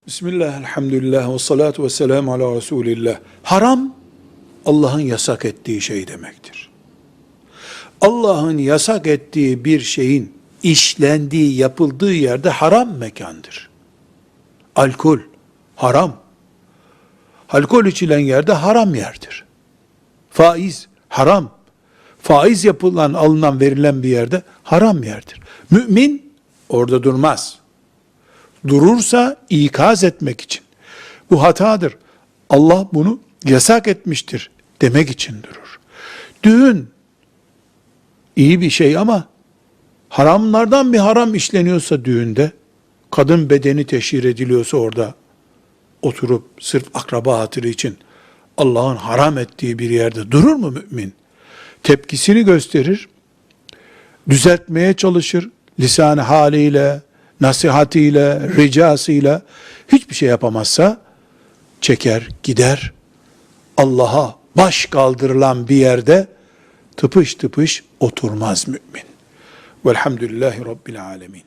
Bismillah, elhamdülillah, ve salatu ve selamu ala Resulillah. Haram, Allah'ın yasak ettiği şey demektir. Allah'ın yasak ettiği bir şeyin işlendiği, yapıldığı yerde haram mekandır. Alkol, haram. Alkol içilen yerde haram yerdir. Faiz, haram. Faiz yapılan, alınan, verilen bir yerde haram yerdir. Mümin orada durmaz. Durursa ikaz etmek için. Bu hatadır. Allah bunu yasak etmiştir demek için durur. Düğün iyi bir şey ama haramlardan bir haram işleniyorsa düğünde, kadın bedeni teşhir ediliyorsa orada oturup sırf akraba hatırı için Allah'ın haram ettiği bir yerde durur mu mümin? Tepkisini gösterir, düzeltmeye çalışır, lisan haliyle, nasihatiyle, ricasıyla hiçbir şey yapamazsa çeker gider. Allah'a baş kaldırılan bir yerde tıpış tıpış oturmaz mümin. Velhamdülillahi Rabbil alemin.